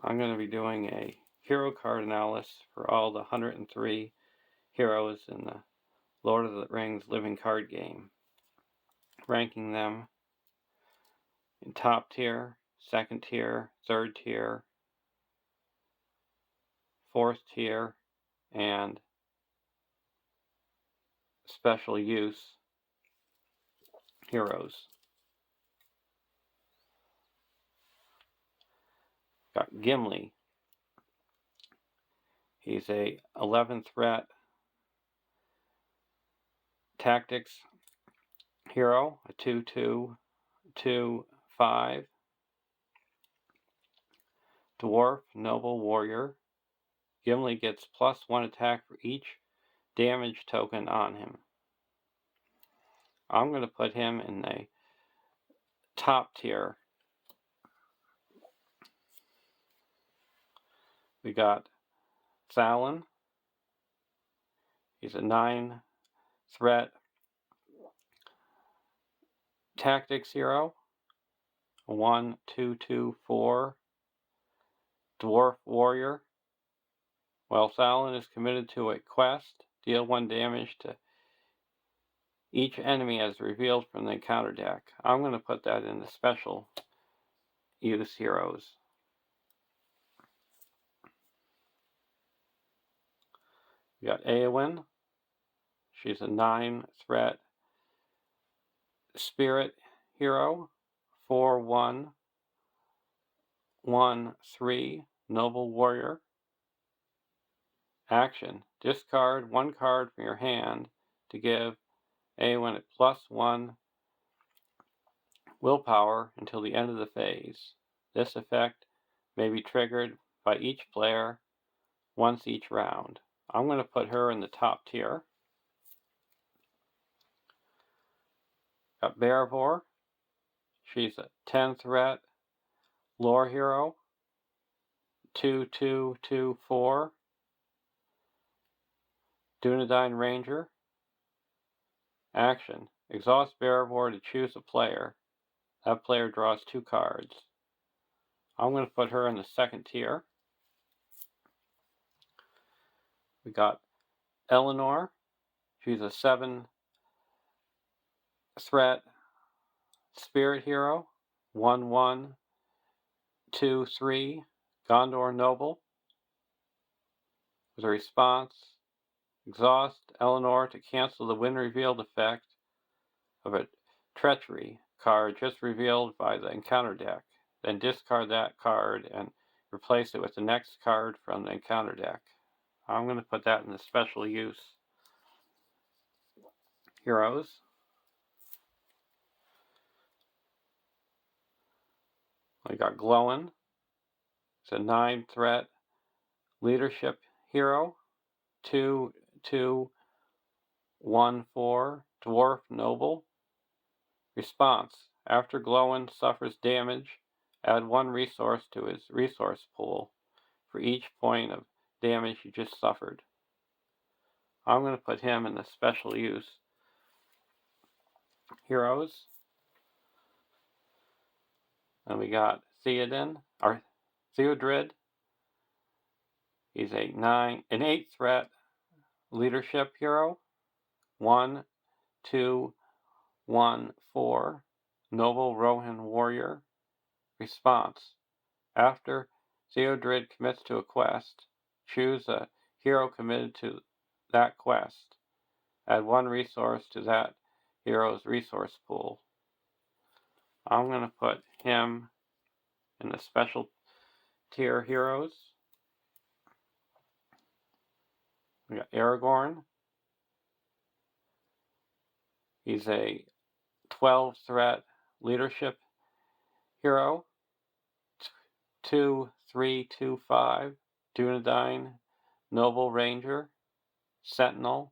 I'm going to be doing a hero card analysis for all the 103 heroes in the Lord of the Rings living card game, ranking them in top tier, second tier, third tier, fourth tier, and special use heroes. Got Gimli. He's a 11 threat tactics hero, a 2/2/2/5 dwarf noble warrior. Gimli gets +1 attack for each damage token on him. I'm going to put him in the top tier. We got Thalin. He's a 9 threat tactics hero, a 1/2/2/4 dwarf warrior. While Thalin is committed to a quest, deal 1 damage to each enemy as revealed from the encounter deck. I'm going to put that in the special use heroes. We got Eowyn. She's a 9 threat spirit hero, 4/1/1/3 noble warrior. Action: discard 1 card from your hand to give Eowyn a +1 willpower until the end of the phase. This effect may be triggered by each player once each round. I'm going to put her in the top tier. Got Bearvor. She's a 10 threat lore hero, 2/2/2/4 Dunedain Ranger. Action: exhaust Bearvor to choose a player. That player draws 2 cards. I'm going to put her in the second tier. We got Eleanor. She's a 7 threat spirit hero, 1/1/2/3 Gondor Noble. With a response, exhaust Eleanor to cancel the when revealed effect of a treachery card just revealed by the encounter deck. Then discard that card and replace it with the next card from the encounter deck. I'm going to put that in the special use heroes. We got Glowin. It's a 9 threat leadership hero, 2/2/1/4 dwarf noble. Response: after Glowin suffers damage, add 1 resource to his resource pool for each point of damage you just suffered. I'm going to put him in the special use heroes. And we got Theoden, or Theodred. He's an 8 threat leadership hero, 1/2/1/4 noble Rohan warrior. Response: after Theodred commits to a quest, choose a hero committed to that quest. Add 1 resource to that hero's resource pool. I'm going to put him in the special tier heroes. We got Aragorn. He's a 12 threat leadership hero, 2/3/2/5 Dunedain noble ranger, sentinel.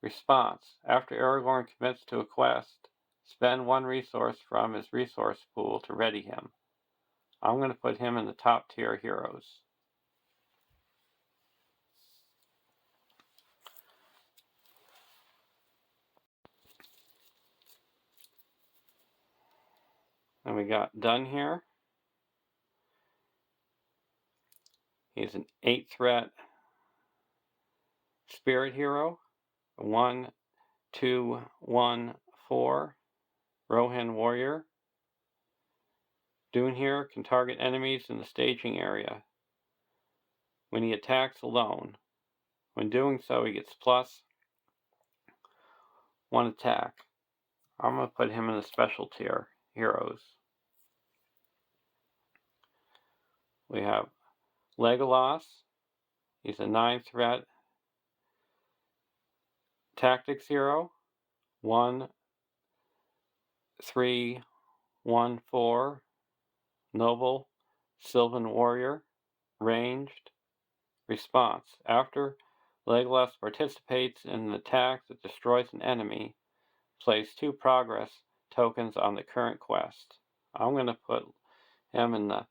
Response: after Aragorn commits to a quest, spend 1 resource from his resource pool to ready him. I'm going to put him in the top tier heroes. And we got done here. He's an 8 threat spirit hero. 1, 2, 1, 4 Rohan warrior. Dune here can target enemies in the staging area when he attacks alone. When doing so, he gets +1 attack. I'm going to put him in the special tier heroes. We have Legolas. He's a 9 threat tactics hero. 1, 3, 1, 4 noble Sylvan warrior. Ranged. Response. After Legolas participates in an attack that destroys an enemy, place 2 progress tokens on the current quest. I'm going to put him in the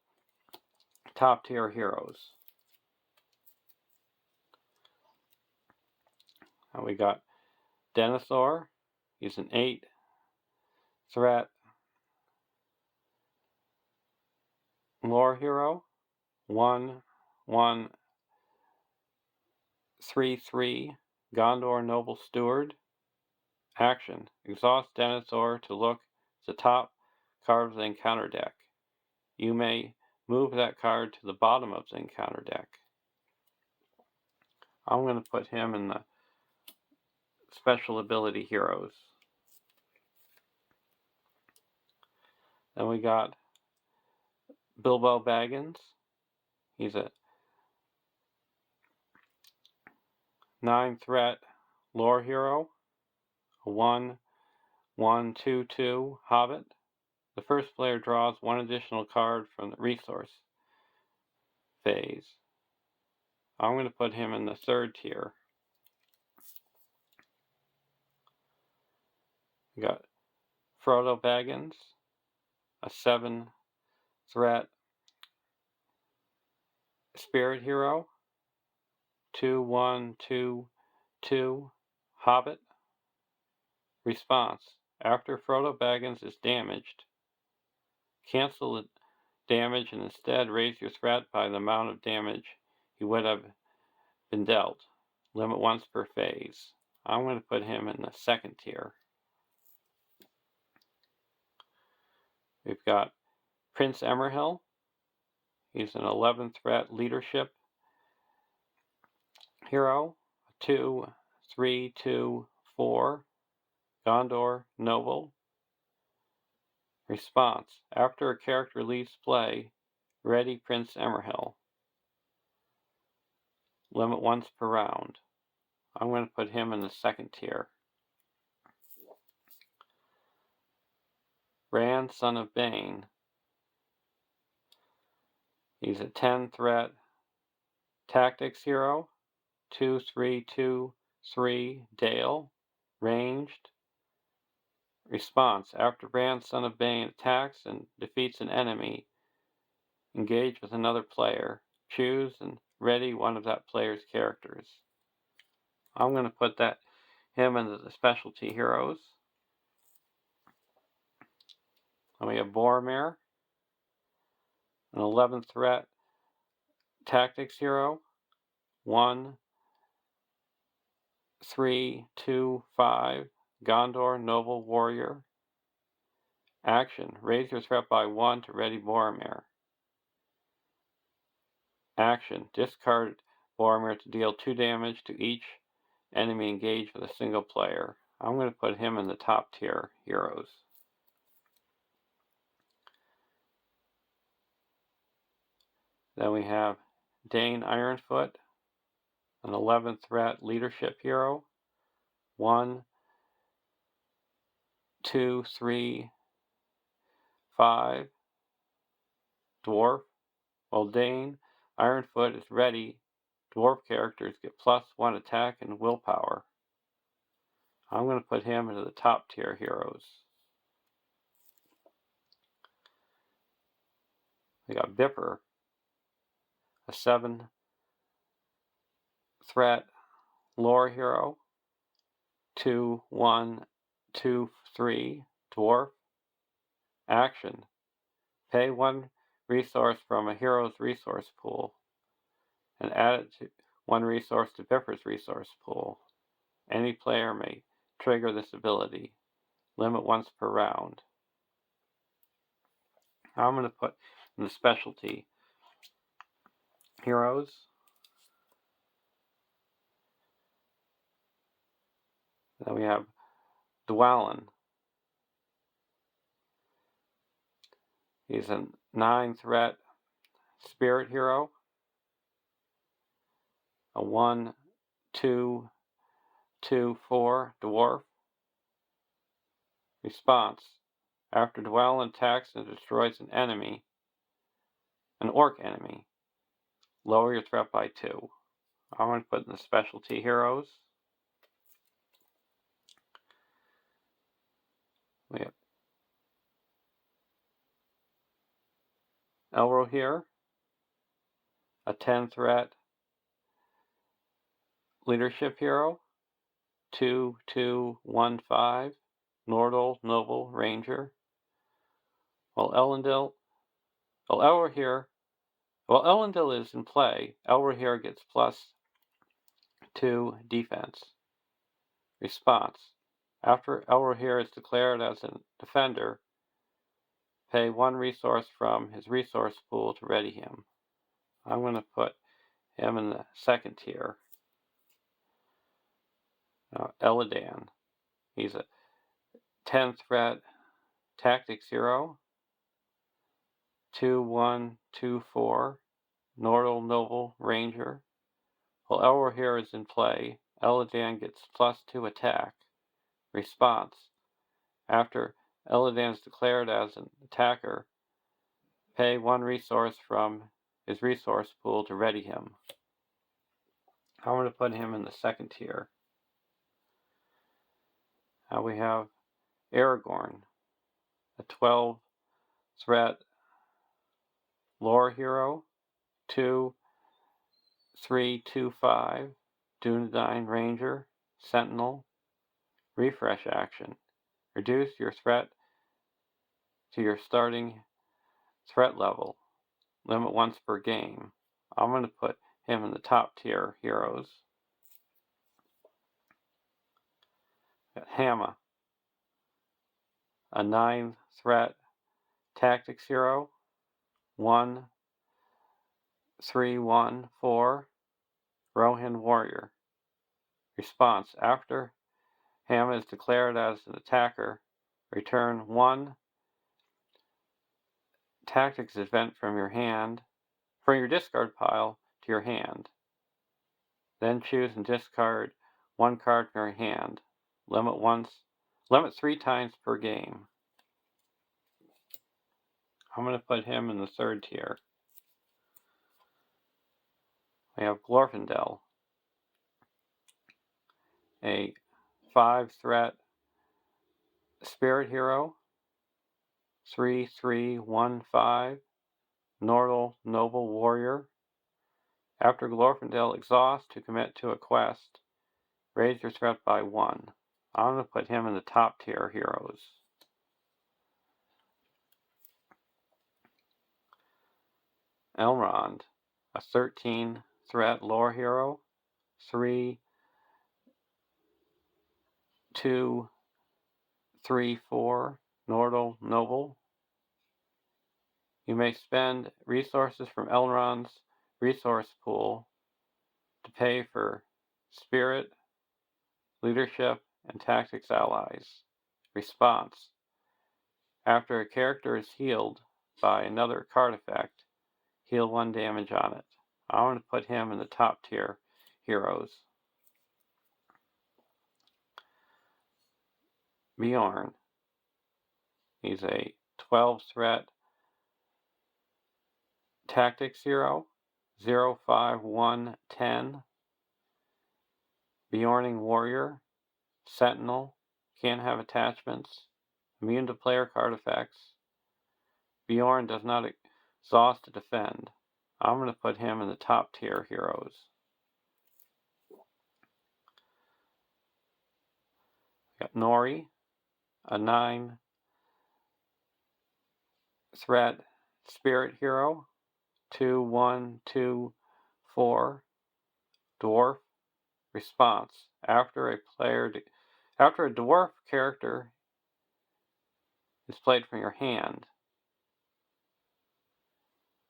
top tier heroes. And we got Denethor. He's an 8 threat lore hero. 1, 1, 3, 3 Gondor noble steward. Action. Exhaust Denethor to look at the top card of the encounter deck. You may move that card to the bottom of the encounter deck. I'm going to put him in the special ability heroes. Then we got Bilbo Baggins. He's a 9 threat lore hero. A 1, 1, 2, 2 hobbit. The first player draws 1 additional card from the resource phase. I'm going to put him in the 3rd tier. We got Frodo Baggins, a 7 threat spirit hero. 2, 1, 2, 2 hobbit. Response. After Frodo Baggins is damaged, cancel the damage and instead raise your threat by the amount of damage you would have been dealt. Limit once per phase. I'm going to put him in the 2nd tier. We've got Prince Emerhill. He's an 11 threat leadership hero. 2, 3, 2, 4 Gondor noble. Response. After a character leaves play, ready Prince Emerhill. Limit once per round. I'm going to put him in the 2nd tier. Rand, son of Bane. He's a 10 threat tactics hero. 2, 3, 2, 3 Dale. Ranged. Response. After Rand, son of Bane attacks and defeats an enemy, engage with another player. Choose and ready one of that player's characters. I'm going to put him into the specialty heroes. And we have Boromir, an 11 threat tactics hero. 1, 3, 2, 5 Gondor noble warrior. Action. Raise your threat by 1 to ready Boromir. Action. Discard Boromir to deal 2 damage to each enemy engaged with a single player. I'm going to put him in the top tier heroes. Then we have Dane Ironfoot, an 11 threat leadership hero. 1, 2, 3, 5 dwarf. While Dane Ironfoot is ready, dwarf characters get +1 attack and willpower. I'm going to put him into the top tier heroes. We got Bipper, a 7 threat lore hero. 2, 1, 2, 3 dwarf. Action. Pay 1 resource from a hero's resource pool. and add it to one resource to Biffer's resource pool. Any player may trigger this ability. Limit once per round. Now I'm going to put in the specialty heroes. Then we have Dwalin. He's a 9-threat spirit hero. A 1/2/2/4 dwarf. Response. After Dwalin attacks and destroys an orc enemy, lower your threat by 2. I'm going to put in the specialty heroes. We have Elro here, a 10-threat leadership hero, 2/2/1/5, Nordal Noble Ranger. While Elendil is in play, Elro here gets +2 defense. Response. After Elro here is declared as a defender, pay 1 resource from his resource pool to ready him. I'm going to put him in the second tier. Eladan. He's a 10-threat tactics hero. 2/1/2/4 Nordal Noble Ranger. While Elro here is in play, Eladan gets +2 attack. Response. After Eladan is declared as an attacker, pay 1 resource from his resource pool to ready him. I'm going to put him in the second tier. Now we have Aragorn, a 12-threat lore hero, 2/3/2/5 Dunedain Ranger, Sentinel. Refresh action. Reduce your threat to your starting threat level. Limit once per game. I'm going to put him in the top tier heroes. Got Hamma, a 9-threat tactics hero, 1/3/1/4 Rohan Warrior. Response. After Hamma is declared as an attacker, return 1 tactics event from your discard pile to your hand. Then choose and discard 1 card from your hand. Limit 3 times per game. I'm going to put him in the third tier. We have Glorfindel, a 5-threat spirit hero, 3/3/1/5 Nordal Noble Warrior. After Glorfindel exhausts to commit to a quest, raise your threat by 1. I'm going to put him in the top tier heroes. Elrond, a 13-threat lore hero, 3/2/3/4 Nordal Noble. You may spend resources from Elrond's resource pool to pay for spirit, leadership, and tactics allies. Response. After a character is healed by another card effect, heal 1 damage on it. I'm going to put him in the top tier heroes. Bjorn. He's a 12-threat tactics hero, 0/5/1/10 Bjorning Warrior, Sentinel, can't have attachments, immune to player card effects. Bjorn does not exhaust to defend. I'm going to put him in the top tier heroes. We got Nori, a 9-threat spirit hero, 2/1/2/4 4. Dwarf. Response. After a dwarf character is played from your hand,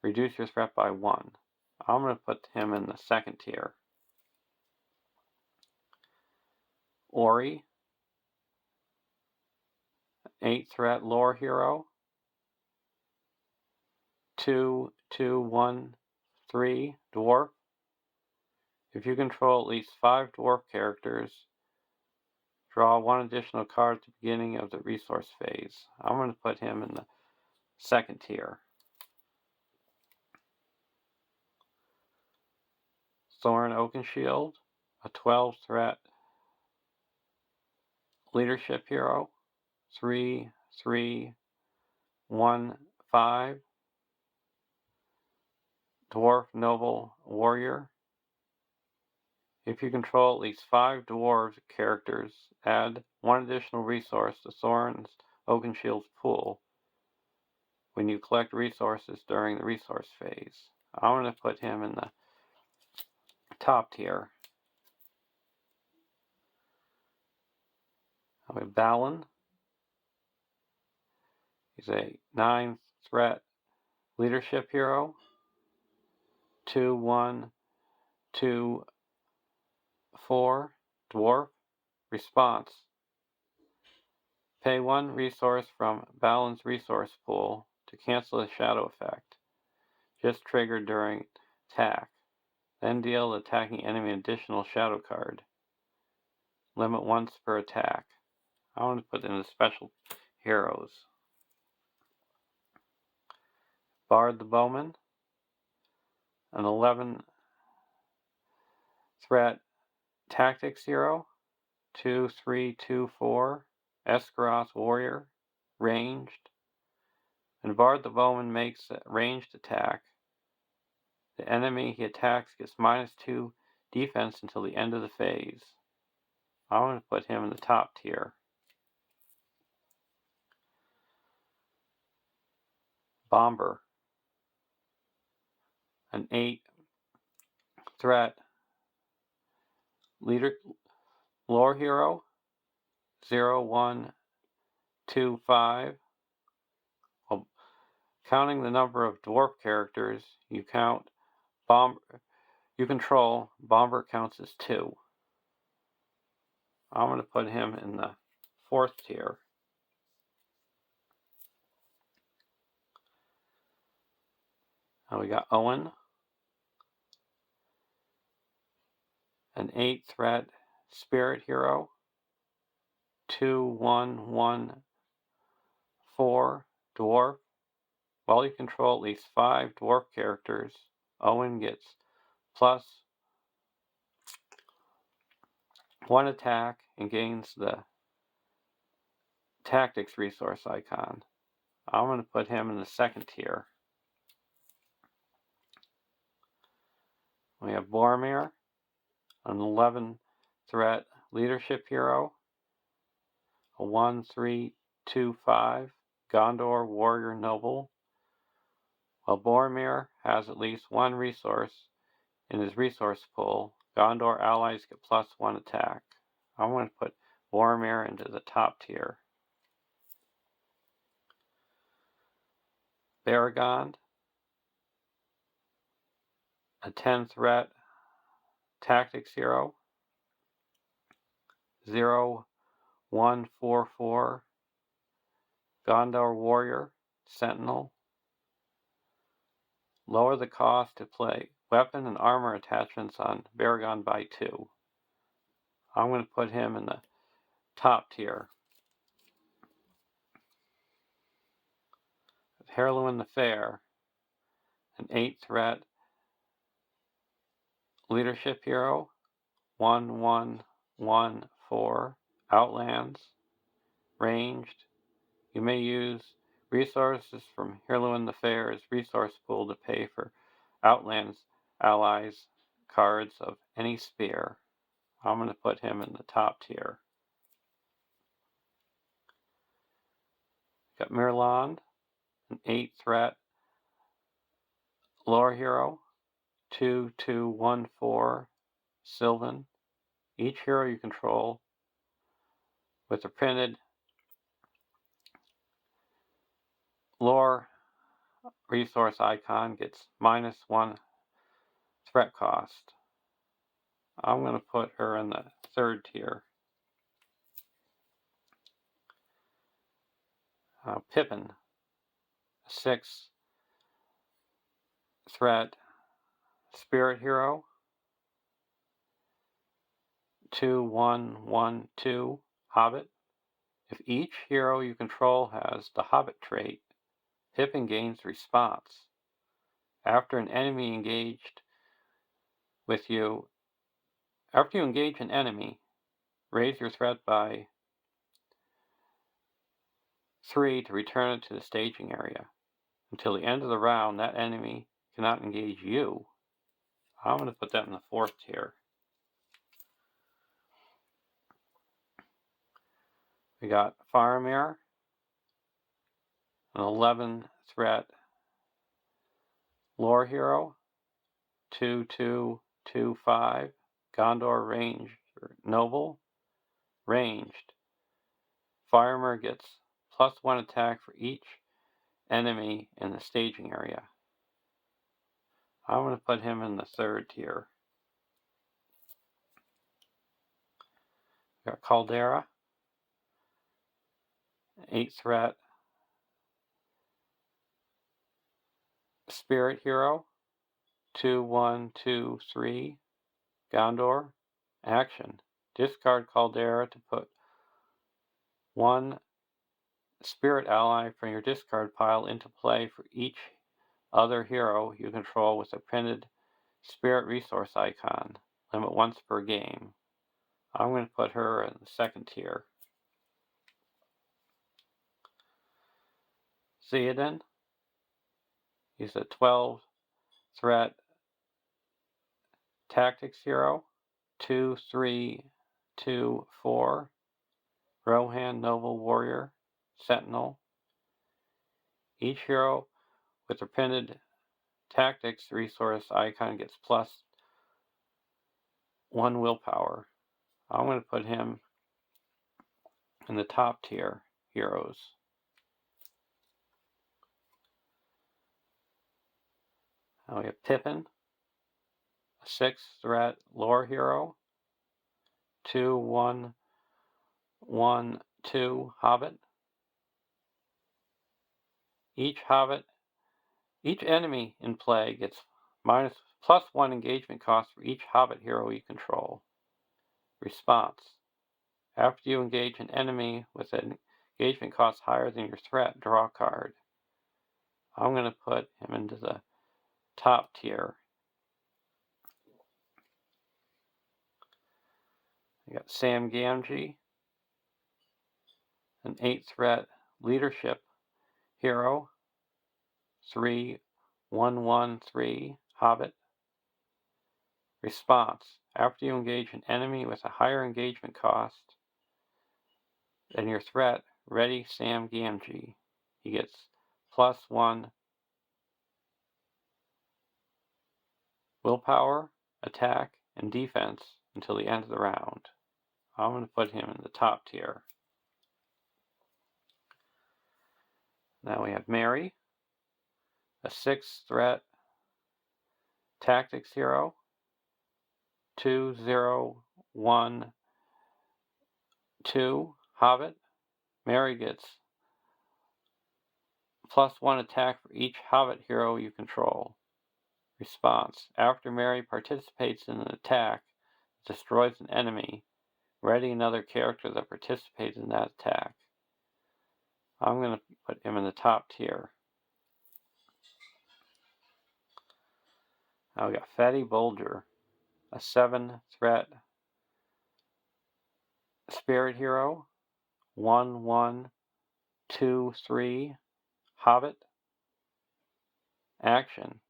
reduce your threat by 1. I'm going to put him in the second tier. Ori, 8 threat lore hero. 2, 2, 1, 3 dwarf. If you control at least 5 dwarf characters, draw 1 additional card at the beginning of the resource phase. I'm going to put him in the second tier. Thorin Oakenshield, a 12 threat leadership hero. 3, 3, 1, 5 dwarf noble warrior. If you control at least 5 dwarves characters, add 1 additional resource to Thorin's Oakenshield's pool when you collect resources during the resource phase. I'm going to put him in the top tier. We have Balin. He's a 9 threat leadership hero. 2, 1, 2, 4 dwarf. Response. Pay 1 resource from Balin's resource pool to cancel a shadow effect, just triggered during attack. Then deal the attacking enemy an additional shadow card. Limit once per attack. I want to put in the special heroes. Bard the Bowman, an 11 threat tactics hero. 2, 3, 2, 4 Escaroth warrior, ranged. When Bard the Bowman makes a ranged attack, the enemy he attacks gets -2 defense until the end of the phase. I want to put him in the top tier. Bomber, an 8 threat lore hero. 0, 1, 2, 5. Well, counting the number of dwarf characters you control, Bomber counts as 2. I'm going to put him in the 4th tier. Now we got Owen, an 8 threat spirit hero. 2, 1, 1, 4 dwarf. While you control at least 5 dwarf characters, Owen gets plus 1 attack and gains the tactics resource icon. I'm going to put him in the 2nd tier. We have Boromir, an 11 threat leadership hero. A 1, 3, 2, 5 Gondor warrior noble. While Boromir has at least 1 resource in his resource pool, Gondor allies get plus 1 attack. I'm going to put Boromir into the top tier. Baragond, a 10 threat tactics hero. 0, 1, 4, 4 Gondor warrior sentinel. Lower the cost to play weapon and armor attachments on Baragond by 2. I'm going to put him in the top tier. Heirloom the Fair, an 8 threat leadership hero. 1, 1, 1, 4 Outlands, ranged. You may use resources from Heirloom the Fair's resource pool to pay for Outlands allies cards of any spear. I'm going to put him in the top tier. Got Mirland, an 8 threat lore hero. 2/2/1/4 Sylvan. Each hero you control with the printed lore resource icon gets -1 threat cost. I'm going to put her in the 3rd tier. Pippin, 6 threat spirit hero, 2/1/1/2 Hobbit. If each hero you control has the Hobbit trait, Pippin gains response. After an enemy engaged with you, after you engage an enemy, raise your threat by 3 to return it to the staging area. Until the end of the round, that enemy cannot engage you. I'm going to put that in the 4th tier. We got Faramir, an 11 threat lore hero, 2/2/2/5 Gondor Ranger Noble, ranged. Faramir gets +1 attack for each enemy in the staging area. I'm going to put him in the 3rd tier. We got Caldera, 8 threat spirit hero, 2/1/2/3 Gondor. Action. Discard Caldera to put 1 spirit ally from your discard pile into play for each other hero you control with a printed spirit resource icon. Limit once per game. I'm going to put her in the 2nd tier. Theoden, he's a 12 threat tactics hero, 2/3/2/4 Rohan Noble Warrior Sentinel. Each hero with the printed tactics resource icon gets +1 willpower. I'm going to put him in the top tier heroes. Now we have Pippin, a 6 threat lore hero, 2/1/1/2 Hobbit. Each enemy in play gets +1 engagement cost for each Hobbit hero you control. Response. After you engage an enemy with an engagement cost higher than your threat, draw a card. I'm going to put him into the top tier. We got Sam Gamgee, an 8 threat leadership hero, 3/1/1/3 Hobbit. Response. After you engage an enemy with a higher engagement cost than your threat, ready Sam Gamgee. He gets +1 willpower, attack, and defense until the end of the round. I'm going to put him in the top tier. Now we have Mary, a 6 threat tactics hero, 2/0/1/2 Hobbit. Mary gets +1 attack for each Hobbit hero you control. Response. After Mary participates in an attack that destroys an enemy, ready another character that participates in that attack. I'm going to put him in the top tier. Now we got Fatty Bulger, a 7 threat spirit hero, 1/1/2/3 Hobbit. Action.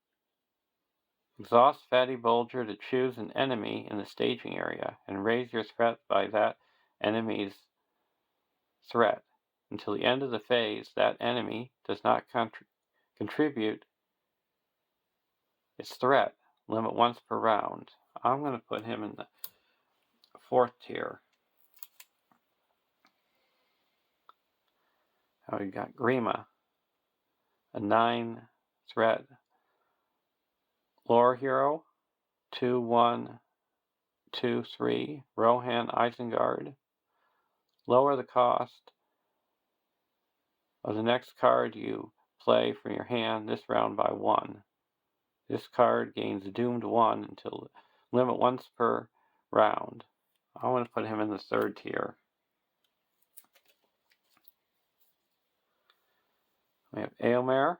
Exhaust Fatty Bulger to choose an enemy in the staging area and raise your threat by that enemy's threat. Until the end of the phase, that enemy does not contribute its threat. limit once per round. I'm going to put him in the 4th tier. Now we got Grima, a 9-threat lore hero, 2/1, 2/3, Rohan Isengard. Lower the cost of the next card you play from your hand this round by 1. This card gains Doomed 1 until limit once per round. I want to put him in the 3rd tier. We have Eomer,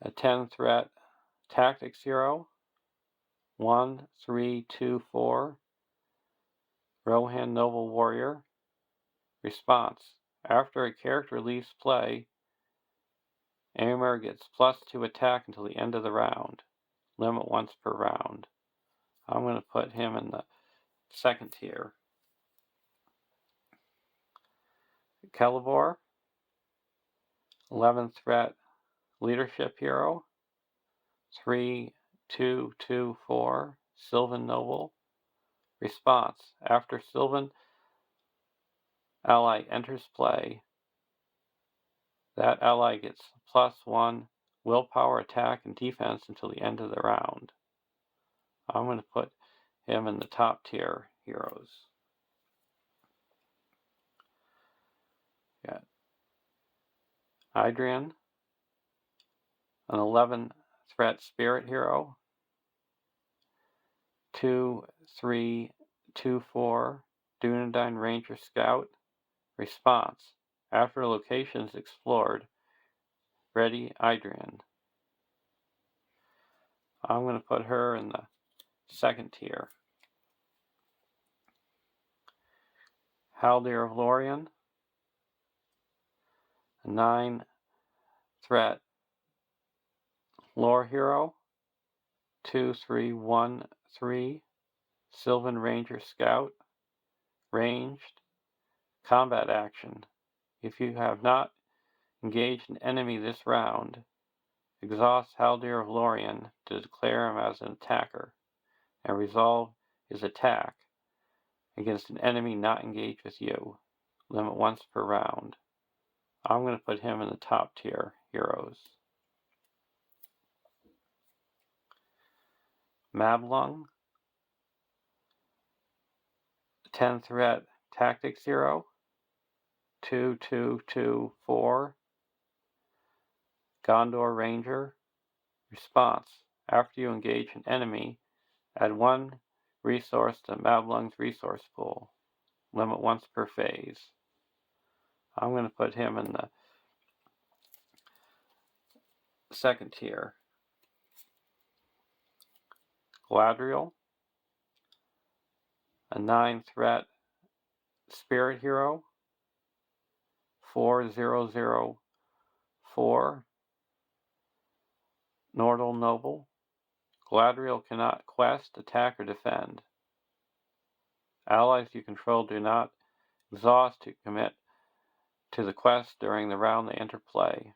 a 10-threat tactics hero, 1/3/2/4, Rohan Noble Warrior. Response: after a character leaves play, Eomer gets +2 attack until the end of the round. Limit once per round. I'm going to put him in the 2nd tier. Celeborn, 11th threat leadership hero, 3/2/2/4, Sylvan Noble. Response: after Sylvan ally enters play, that ally gets +1 willpower, attack, and defense until the end of the round. I'm going to put him in the top tier heroes. Got Idrian, an 11-threat spirit hero, 2/3/2/4, Dunedain Ranger Scout. Response: after a location is explored, ready Idrian. I'm going to put her in the 2nd tier. Haldir of Lorien, a 9-threat lore hero, 2/3/1/3, Sylvan Ranger Scout. Ranged combat action. If you have not engaged an enemy this round, exhaust Haldir of Lorien to declare him as an attacker, and resolve his attack against an enemy not engaged with you. Limit once per round. I'm going to put him in the top tier heroes. Mablung, 10-threat tactics hero, 2/2/2/4, Gondor Ranger. Response: after you engage an enemy, add 1 resource to Mablung's resource pool. Limit once per phase. I'm going to put him in the 2nd tier. Galadriel, a 9-threat spirit hero, 4/0/0/4, Nordal Noble. Galadriel cannot quest, attack, or defend. Allies you control do not exhaust to commit to the quest during the round they enter play.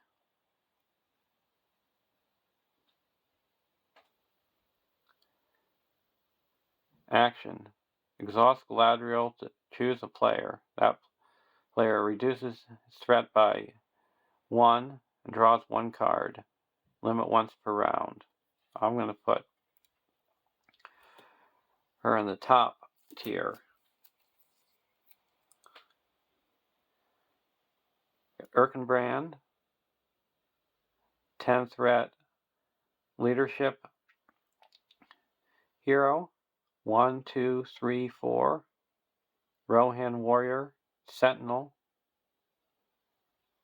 Action: exhaust Galadriel to choose a player. That player reduces his threat by 1 and draws 1 card. Limit once per round. I'm going to put her in the top tier. Erkenbrand, 10-threat leadership hero, 1/2/3/4, Rohan Warrior Sentinel.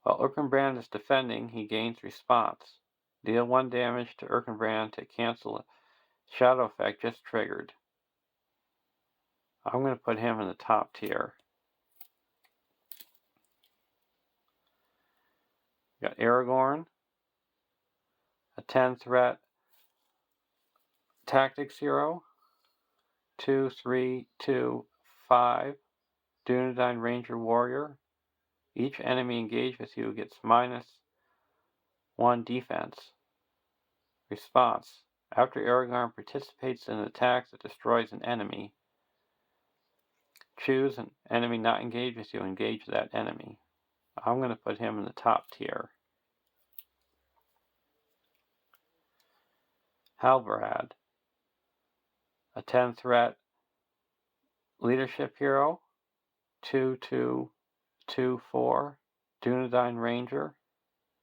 While Erkenbrand is defending, he gains response. Deal 1 damage to Erkenbrand to cancel a shadow effect just triggered. I'm going to put him in the top tier. Got Aragorn, a 10-threat tactics hero, 2/3/2/5, Dunedain Ranger Warrior. Each enemy engaged with you gets -1 defense. Response: After Aragorn participates in an attack that destroys an enemy, choose an enemy not engaged with you, engage that enemy. I'm going to put him in the top tier. Halbrand, a 10 threat leadership hero, 2/2/2/4, Dunedain Ranger.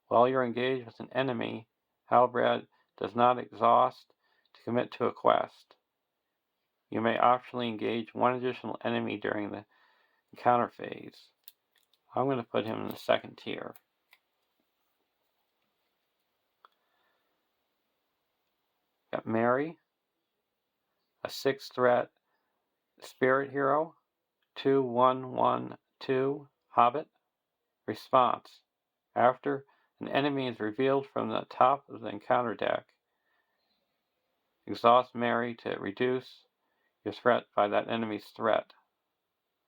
While you're engaged with an enemy, Halbrand does not exhaust to commit to a quest. You may optionally engage one additional enemy during the encounter phase. I'm going to put him in the second tier. Got Mary, a 6 threat spirit hero, 2/1/1/2 Hobbit. Response: after an enemy is revealed from the top of the encounter deck, exhaust Mary to reduce your threat by that enemy's threat.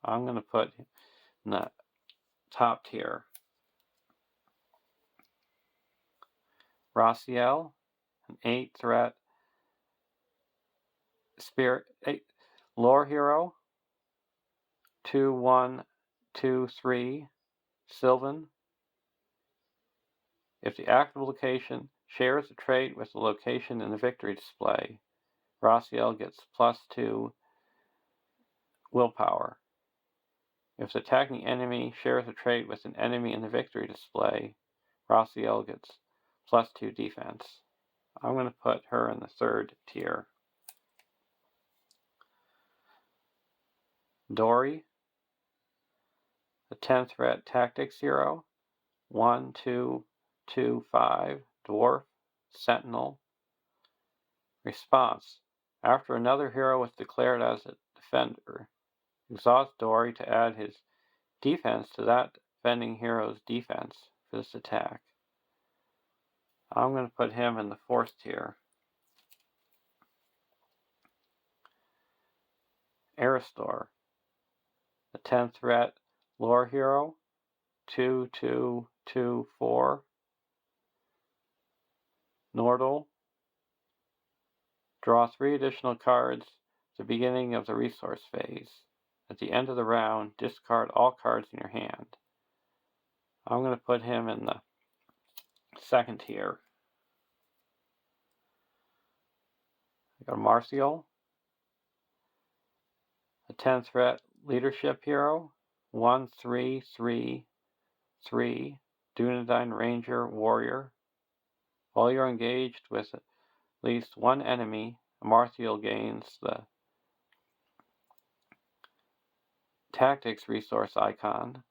I'm going to put in the top tier. Raziel, an 8 threat spirit lore hero, 2/1/2/3 Sylvan. If the active location shares a trait with the location in the victory display, Raziel gets +2 willpower. If the attacking enemy shares a trait with an enemy in the victory display, Raziel gets +2 defense. I'm going to put her in the third tier. Dory, the 10 threat tactics hero, 1/2/2/5 dwarf sentinel. Response: after another hero is declared as a defender, exhaust Dory to add his defense to that defending hero's defense for this attack. I'm going to put him in the fourth tier. Aristor, the 10 threat lore hero, 2/2/2/4 Nordal. Draw 3 additional cards at the beginning of the resource phase. At the end of the round, discard all cards in your hand. I'm going to put him in the second tier. I got Marcial, a 10 threat leadership hero, 1/3/3/3 Dunedain Ranger Warrior. While you're engaged with at least one enemy, Marcial gains the Tactics resource icon.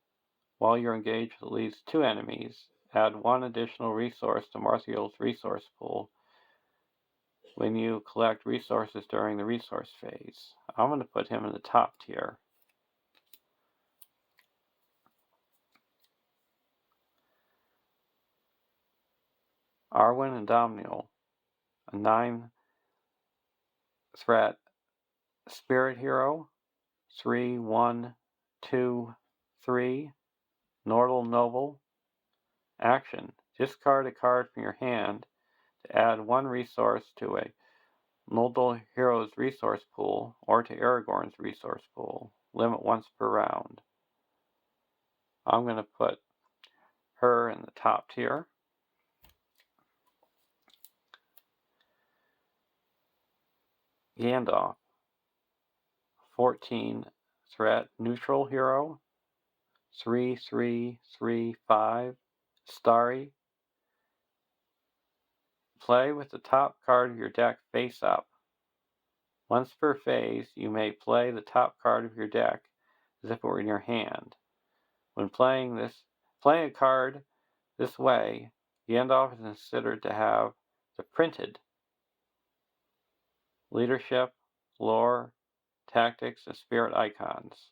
While you're engaged with at least 2 enemies, add 1 additional resource to Marcial's resource pool when you collect resources during the resource phase. I'm going to put him in the top tier. Arwen and Domhnall, a 9 threat spirit hero, 3/1/2/3 Nordal Noble. Action: discard a card from your hand to add 1 resource to a Nordal hero's resource pool or to Aragorn's resource pool. Limit once per round. I'm going to put her in the top tier. Gandalf, 14 threat neutral hero, 3/3/3/5 Starry. Play with the top card of your deck face up. Once per phase, you may play the top card of your deck as if it were in your hand. When playing a card this way, Gandalf is considered to have the printed leadership, lore, tactics, and spirit icons.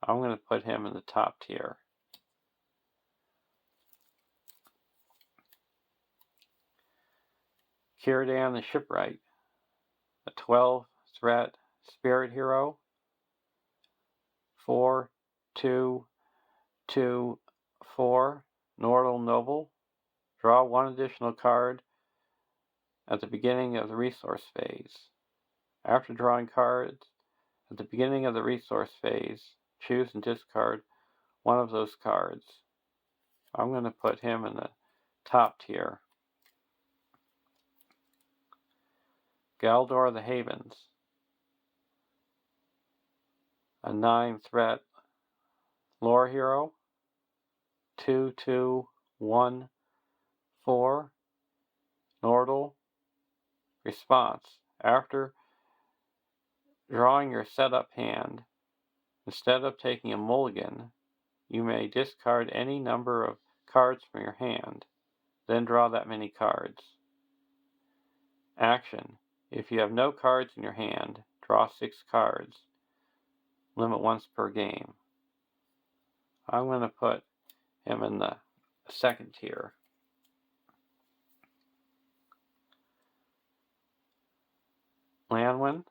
I'm going to put him in the top tier. Círdan the Shipwright, a 12 threat spirit hero, 4/2/2/4 Nordal Noble. Draw 1 additional card at the beginning of the resource phase. After drawing cards at the beginning of the resource phase, choose and discard one of those cards. I'm going to put him in the top tier. Galdor the Havens, a 9-threat lore hero, 2/2/1/4, Nordle. Response: after drawing your setup hand, instead of taking a mulligan, you may discard any number of cards from your hand, then draw that many cards. Action: if you have no cards in your hand, draw 6 cards. Limit once per game. I'm going to put him in the second tier. Lanwin,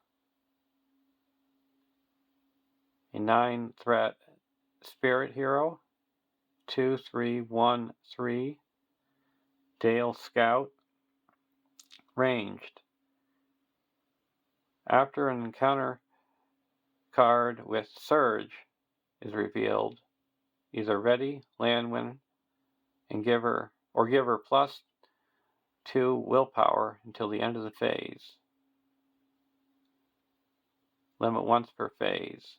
a 9-threat spirit hero, 2/3/1/3, Dale Scout. Ranged: after an encounter card with Surge is revealed, either ready Lanwin and give her +2 willpower until the end of the phase. Limit once per phase.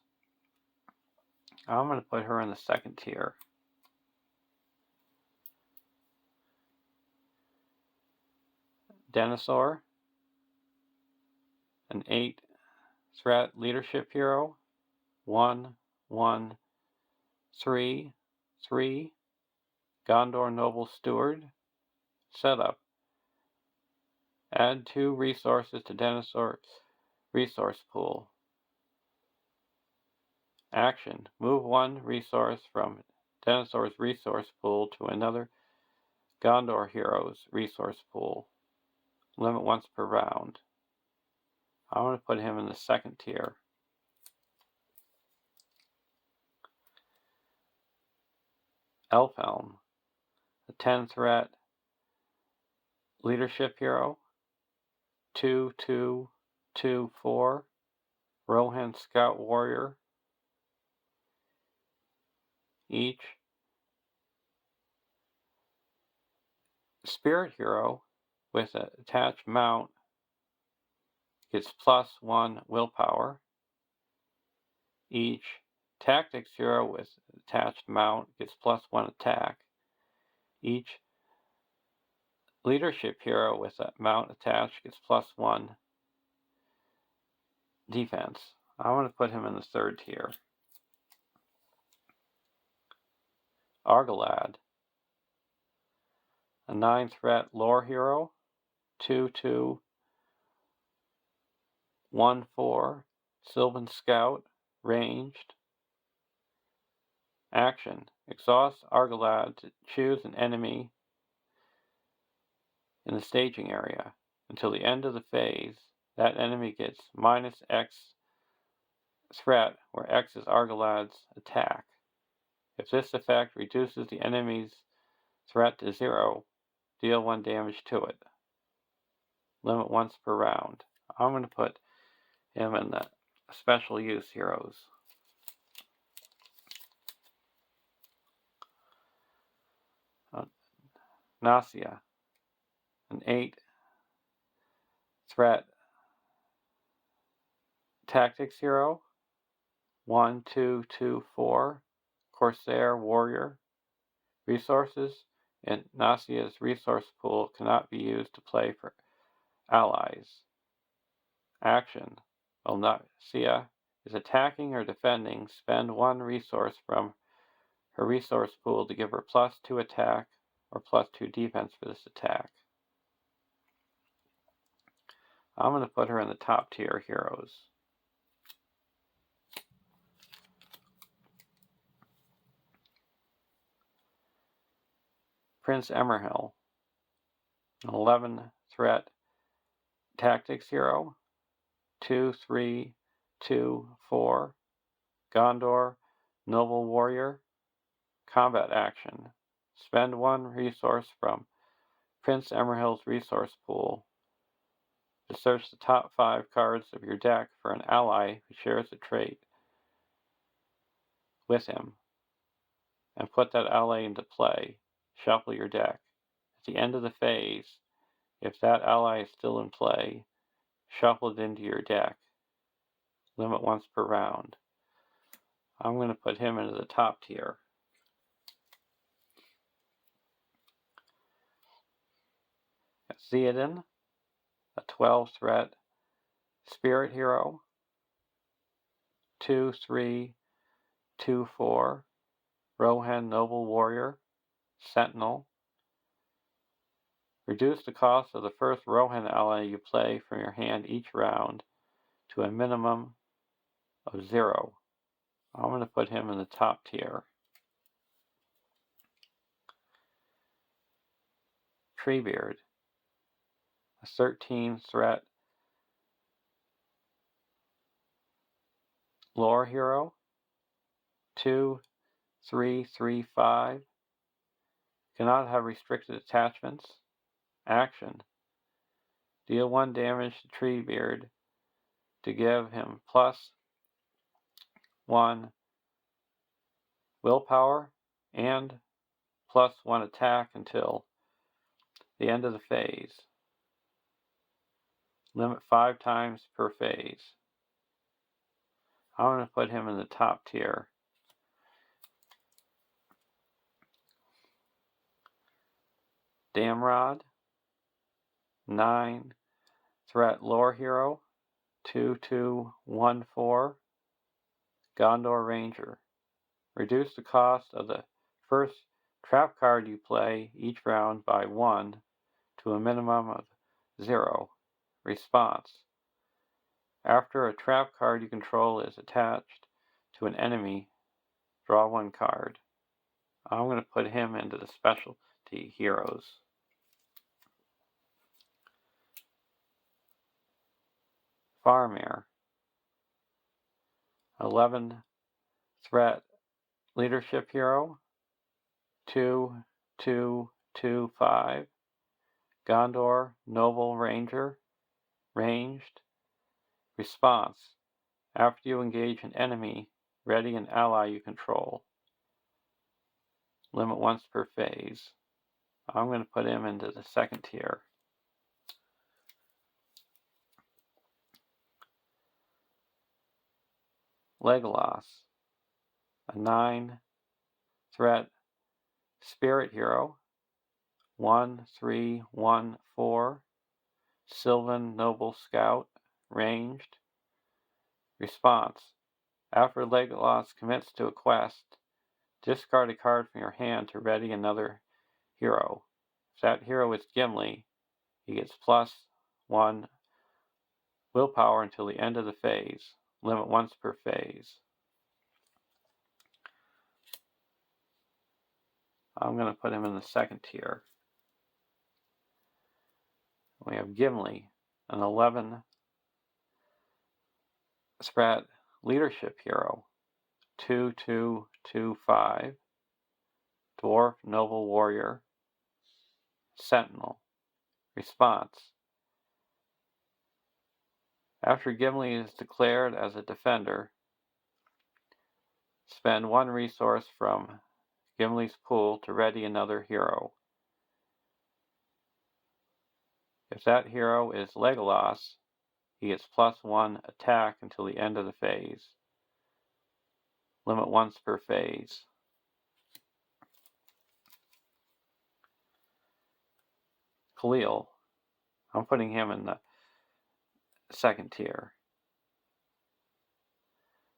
I'm going to put her in the second tier. Denosaur, an 8-threat leadership hero, 1/1/3/3, Gondor Noble Steward. Setup: add 2 resources to Denosaur's resource pool. Action: move 1 resource from Denosaur's resource pool to another Gondor hero's resource pool. Limit once per round. I'm going to put him in the second tier. Elfhelm, a 10-threat leadership hero, 2/2/2/4, Rohan Scout Warrior. Each spirit hero with an attached mount gets +1 willpower. Each tactics hero with attached mount gets +1 attack. Each leadership hero with a mount attached gets +1 defense. I'm going to put him in the third tier. Argalad, a 9-threat lore hero, 2/2/1/4, Sylvan Scout. Ranged. Action: exhaust Argalad to choose an enemy in the staging area. Until the end of the phase, that enemy gets -X threat, where X is Argalad's attack. If this effect reduces the enemy's threat to 0, deal 1 damage to it. Limit once per round. I'm going to put him in the special use heroes. Nasia, an 8-threat tactics hero, 1/2/2/4, Corsair Warrior. Resources in Nasia's resource pool cannot be used to play for allies. Action: while Nasia is attacking or defending, spend 1 resource from her resource pool to give her +2 attack or +2 defense for this attack. I'm going to put her in the top tier heroes. Prince Emerhill, an 11-threat tactics hero, 2/3/2/4, Gondor Noble Warrior. Combat action: spend 1 resource from Prince Emerhill's resource pool To search the top 5 cards of your deck for an ally who shares a trait with him, and put that ally into play. Shuffle your deck. At the end of the phase, if that ally is still in play, shuffle it into your deck. Limit once per round. I'm going to put him into the top tier. Theoden, a 12 threat spirit hero, 2/3, 2/4, Rohan noble warrior, sentinel. Reduce the cost of the first Rohan ally you play from your hand each round to a minimum of 0. I'm going to put him in the top tier. Treebeard, a 13 threat lore hero, 2/3, 3/5. Cannot have restricted attachments. Action. Deal 1 damage to Treebeard to give him +1 willpower and +1 attack until the end of the phase. Limit 5 times per phase. I'm going to put him in the top tier. Damrod, 9 threat lore hero, 2/2/1/4, Gondor Ranger. Reduce the cost of the first trap card you play each round by 1 to a minimum of 0. Response. After a trap card you control is attached to an enemy, draw 1 card. I'm going to put him into the specialty heroes. Faramir, 11 threat leadership hero, 2/2/2/5, Gondor noble ranger, ranged. Response. After you engage an enemy, ready an ally you control. Limit once per phase. I'm going to put him into the second tier. Legolas, a 9 threat spirit hero, 1/3/1/4, Sylvan noble scout, ranged. Response. After Legolas commits to a quest, discard a card from your hand to ready another hero. If that hero is Gimli, he gets +1 willpower until the end of the phase. Limit once per phase. I'm going to put him in the second tier. We have Gimli, an 11 threat leadership hero, 2/2/2/5, dwarf noble warrior, sentinel. Response. After Gimli is declared as a defender, spend 1 resource from Gimli's pool to ready another hero. If that hero is Legolas, he gets +1 attack until the end of the phase. Limit once per phase. Khalil, I'm putting him in the second tier.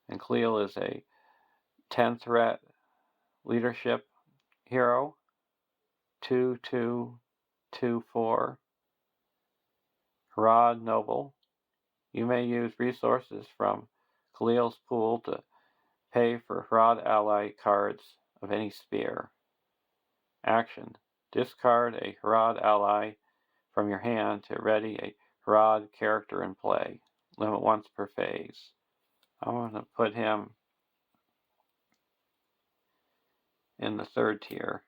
And Khalil is a 10 threat leadership hero, 2/2/2/4, Harad noble. You may use resources from Khalil's pool to pay for Harad ally cards of any spear. Action. Discard a Harad ally from your hand to ready a Harad character in play. Limit once per phase. I'm going to put him in the third tier.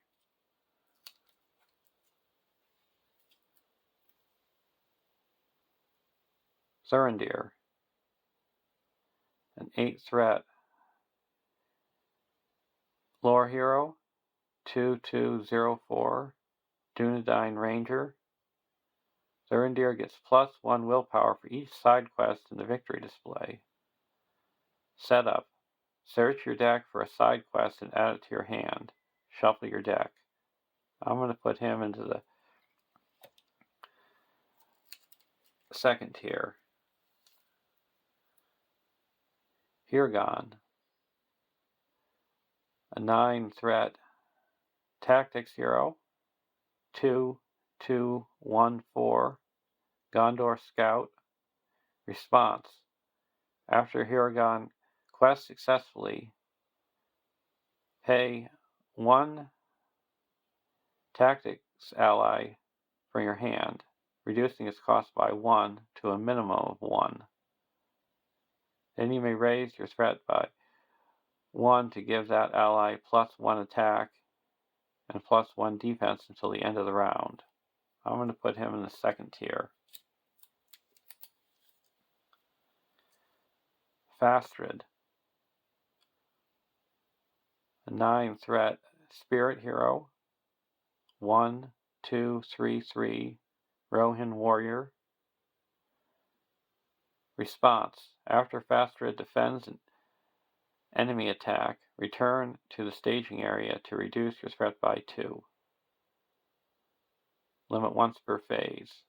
Thurindir, an 8 threat lore hero, 2204, Dunedain Ranger. Thurindir gets +1 willpower for each side quest in the victory display. Setup. Search your deck for a side quest and add it to your hand. Shuffle your deck. I'm going to put him into the second tier. Hirgon, a 9 threat tactics hero, 2214, Gondor Scout. Response. After Hirgon quests successfully, pay 1 tactics ally from your hand, reducing its cost by 1 to a minimum of 1. Then you may raise your threat by 1 to give that ally +1 attack and +1 defense until the end of the round. I'm going to put him in the second tier. Fastrid, a 9 threat spirit hero, 1233, Rohan warrior. Response. After Fastrid defends an enemy attack, return to the staging area to reduce your threat by 2. Limit once per phase.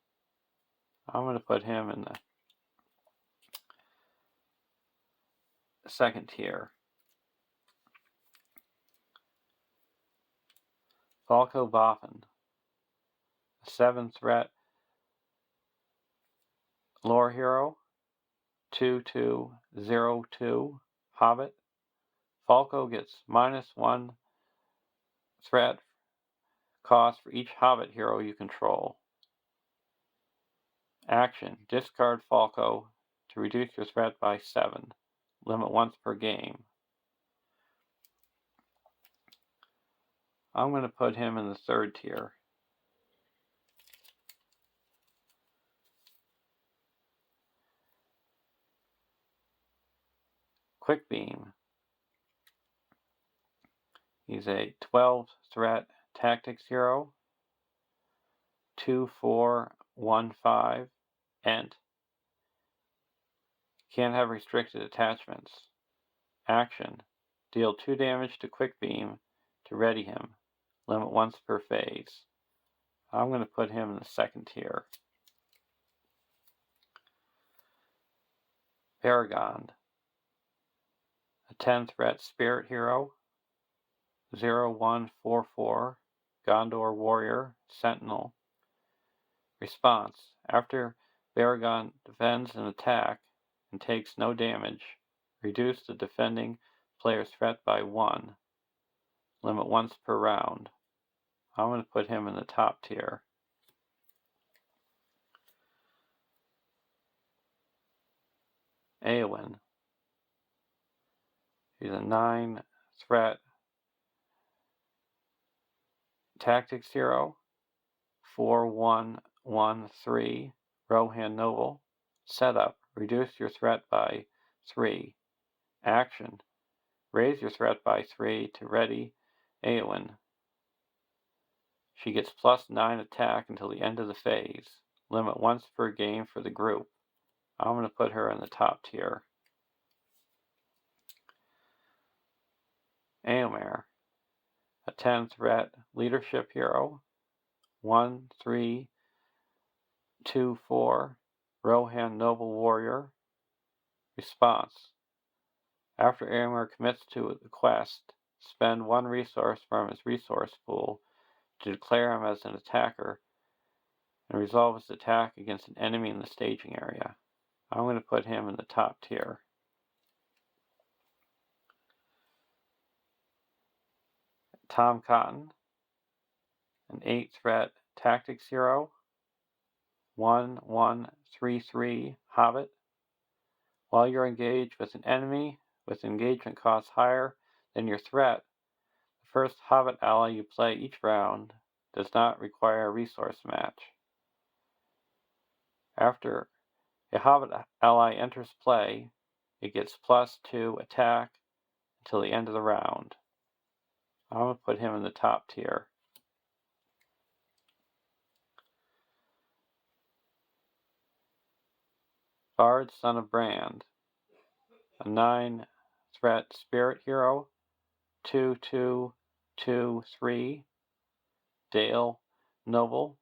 I'm going to put him in the second tier. Falco Boffin, a 7 threat lore hero, 2202, Hobbit. Falco gets -1 threat cost for each Hobbit hero you control. Action. Discard Falco to reduce your threat by 7. Limit once per game. I'm going to put him in the third tier. Quick Beam. He's a 12 threat tactics hero, 2415, Ent. Can't have restricted attachments. Action. Deal 2 damage to Quick Beam to ready him. Limit once per phase. I'm going to put him in the second tier. Paragon, a 10 threat spirit hero, 0144, Gondor warrior, sentinel. Response. After Paragon defends an attack and takes no damage, reduce the defending player's threat by 1. Limit once per round. I'm going to put him in the top tier. Eowyn. He's a 9 threat tactics hero, 4113, Rohan noble. Setup. Reduce your threat by 3. Action. Raise your threat by 3 to ready Eowyn. She gets +9 attack until the end of the phase. Limit once per game for the group. I'm going to put her in the top tier. Eomer, a 10 threat leadership hero, 1324, Rohan noble warrior. Response. After Eomer commits to the quest, spend 1 resource from his resource pool to declare him as an attacker and resolve his attack against an enemy in the staging area. I'm going to put him in the top tier. Tom Cotton, an 8 threat tactics hero, 1133, Hobbit. While you're engaged with an enemy with engagement costs higher than your threat, the first Hobbit ally you play each round does not require a resource match. After A Hobbit ally enters play, it gets +2 attack until the end of the round. I'm going to put him in the top tier. Bard, Son of Brand, a 9-threat spirit hero, 2/2/2/3, Dale Noble.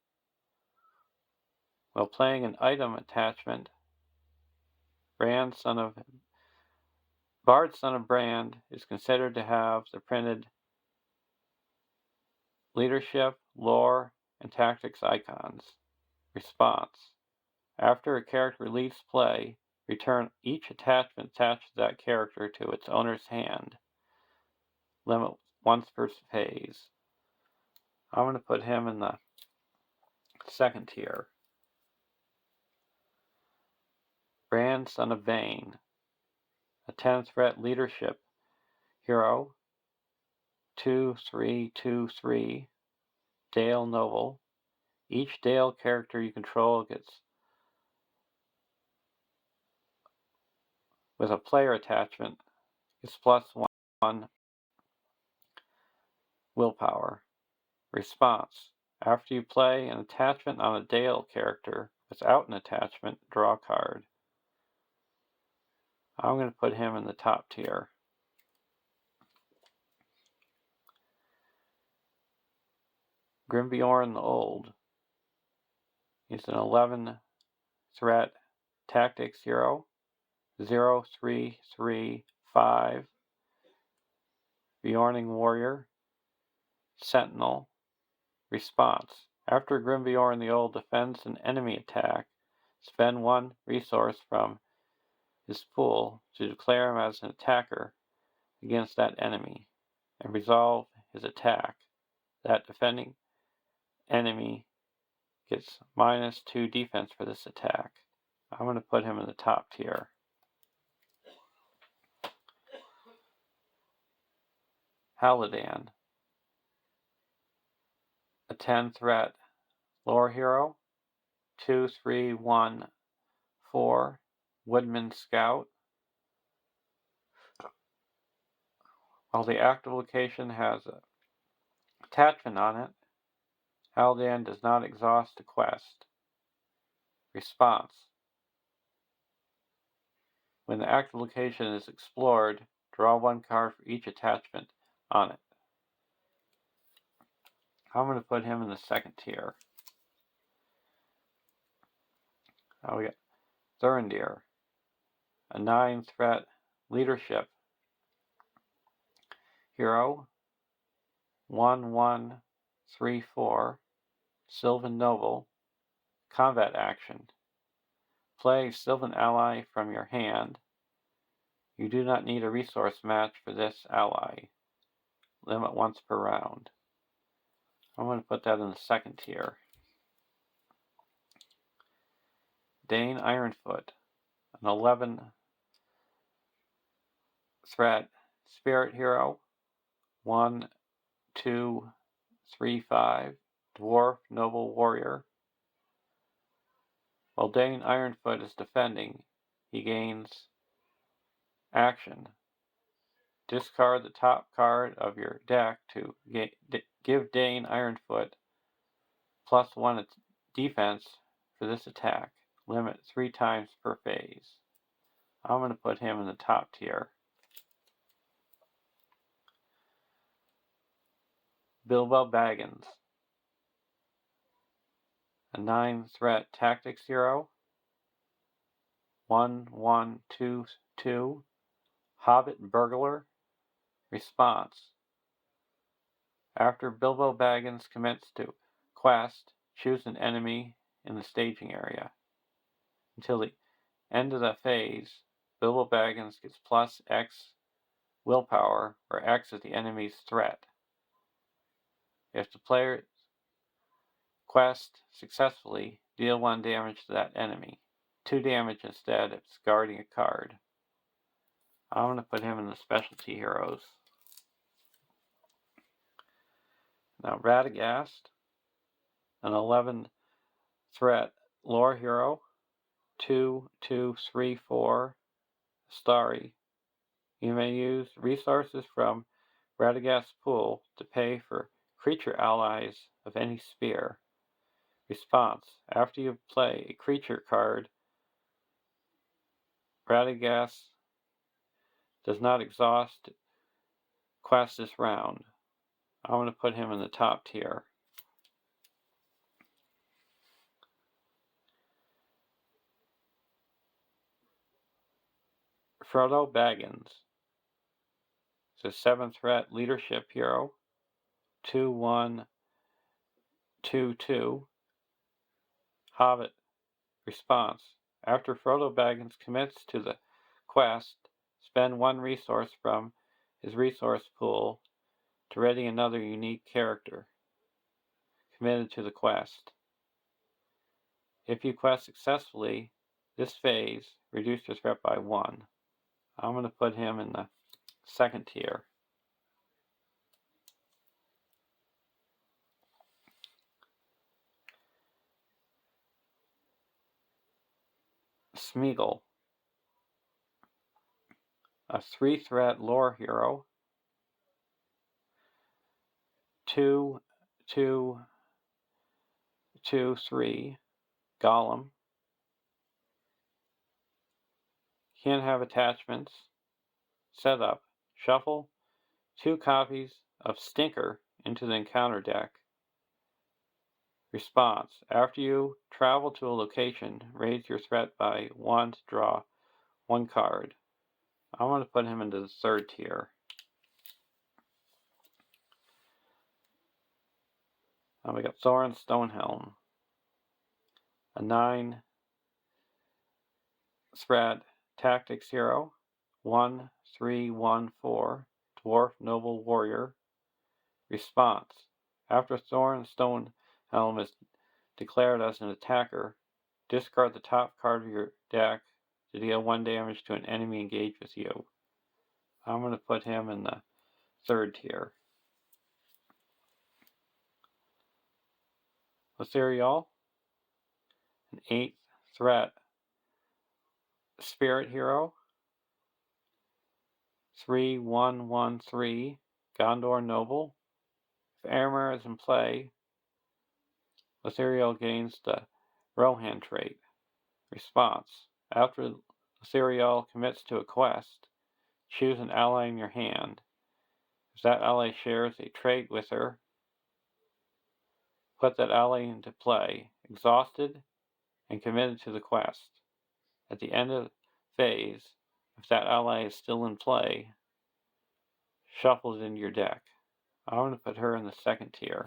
While playing an item attachment, Bard, Son of Brand is considered to have the printed leadership, lore, and tactics icons. Response: after a character leaves play, return each attachment attached to that character to its owner's hand. Limit once per phase. I'm going to put him in the second tier. Brand, Son of Bane, a 10-threat leadership hero, 2/3/2/3, Dale Noble. Each Dale character you control gets, with a player attachment, gets +1 willpower. Response: after you play an attachment on a Dale character without an attachment, draw a card. I'm going to put him in the top tier. Grimbjorn the Old. He's an 11-threat tactics hero, 0/3/3/5, Bjorning Warrior, Sentinel. Response: after Grimbjorn the Old defends an enemy attack, spend 1 resource from his pool to declare him as an attacker against that enemy, and resolve his attack. That defending enemy gets -2 defense for this attack. I'm going to put him in the top tier. Hallodan, a 10-threat lore hero, 2/3/1/4, Woodman Scout. While the active location has an attachment on it, Hallodan does not exhaust a quest. Response: when the active location is explored, draw 1 card for each attachment on it. I'm going to put him in the second tier. Now we got Thurindir, a 9-threat leadership hero, 1/1/3/4, Sylvan Noble. Combat action: play a Sylvan ally from your hand. You do not need a resource match for this ally. Limit once per round. I'm going to put that in the second tier. Dane Ironfoot, an 11-threat spirit hero, 1/2/3/5, dwarf noble warrior. While Dane Ironfoot is defending, he gains action. Discard the top card of your deck to give Dane Ironfoot +1 defense for this attack. Limit 3 times per phase. I'm going to put him in the top tier. Bilbo Baggins, a 9-threat tactics hero, 1/1/2/2, Hobbit Burglar. Response: after Bilbo Baggins commits to quest, choose an enemy in the staging area. Until the end of the phase, Bilbo Baggins gets +X willpower, where X is the enemy's threat. If the player quest successfully, deal 1 damage to that enemy. 2 damage instead if it's guarding a card. I'm going to put him in the specialty heroes. Now Radagast, an 11-threat lore hero, 2, 2, 3, 4, Starry. You may use resources from Radagast's pool to pay for creature allies of any sphere. Response. After you play a creature card, Radagast does not exhaust quest this round. I'm going to put him in the top tier. Frodo Baggins is a 7 threat leadership hero. 2/1, 2/2. Hobbit. Response. After Frodo Baggins commits to the quest, spend 1 resource from his resource pool to ready another unique character committed to the quest. If you quest successfully this phase, reduce your threat by 1. I'm going to put him in the second tier. Smeagol, a 3 threat lore hero. 2, 2, 2, 3, Gollum. Can't have attachments. Setup. Shuffle 2 copies of Stinker into the encounter deck. Response. After you travel to a location, raise your threat by 1 to draw 1 card. I want to put him into the third tier. Now we got Thorin Stonehelm, a 9 threat tactics hero. 1, 3, 1, 4, dwarf noble warrior. Response. After Thorin Stonehelm is declared as an attacker, discard the top card of your deck to deal 1 damage to an enemy engaged with you. I'm going to put him in the third tier. Lothariel, an 8 threat spirit hero. 3, 1, 1, 3, Gondor Noble. If Aramir is in play, Lothariel gains the Rohan trait. Response. After Lothariel commits to a quest, choose an ally in your hand. If that ally shares a trait with her, put that ally into play, exhausted and committed to the quest. At the end of the phase, if that ally is still in play, shuffle it into your deck. I'm going to put her in the second tier.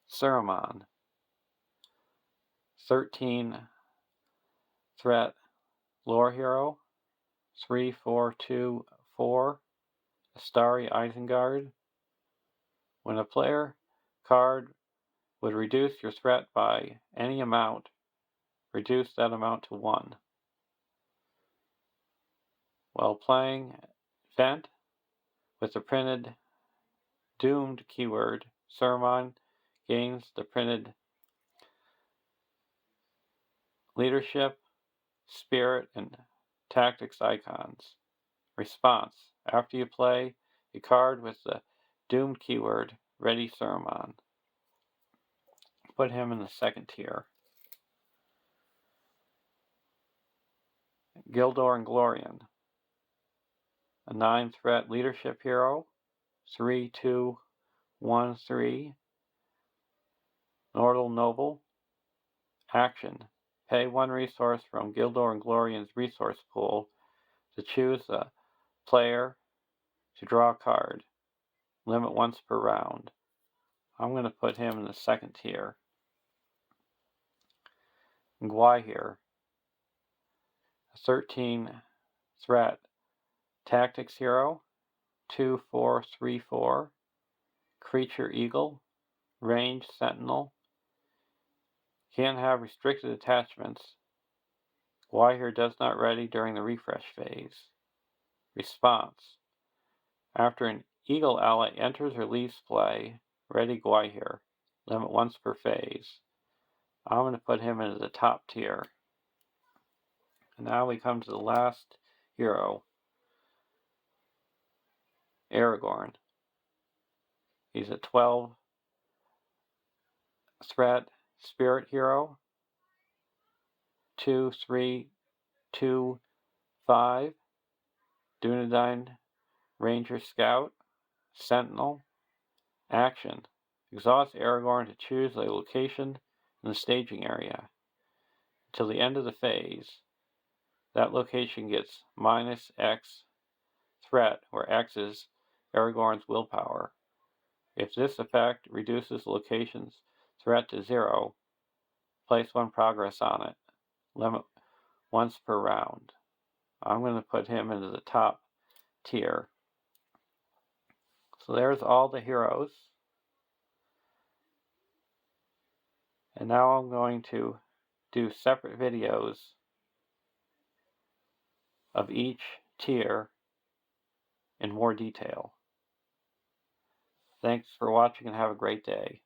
Saruman, 13 threat lore hero. 3, 4, 2, 4, Astari Isengard. When a player card would reduce your threat by any amount, reduce that amount to 1. While playing Vent with the printed Doomed keyword, Saruman gains the printed Leadership, Spirit, and Tactics icons. Response. After you play a card with the Doomed keyword, ready Saruman. Put him in the second tier. Gildor and Glorian, a 9 threat leadership hero. 3, 2, 1, 3, Nordal Noble. Action. Pay 1 resource from Gildor and Glorian's resource pool to choose a player to draw a card. Limit once per round. I'm going to put him in the second tier. Gwaihir, a 13 threat tactics hero. 2, 4, 3, 4, creature eagle, range sentinel. Can't have restricted attachments. Gwaihir does not ready during the refresh phase. Response. After an eagle ally enters or leaves play, ready Gwaihir. limit once per phase. I'm going to put him into the top tier. And now we come to the last hero, Aragorn. He's a 12 threat spirit hero. 2, 3, 2, 5. Dunedain Ranger Scout. Sentinel. Action. Exhaust Aragorn to choose a location in the staging area. Until the end of the phase, that location gets -X threat, where X is Aragorn's willpower. If this effect reduces the location's threat to 0, place 1 progress on it. Limit once per round. I'm going to put him into the top tier. So there's all the heroes. And now I'm going to do separate videos of each tier in more detail. Thanks for watching and have a great day.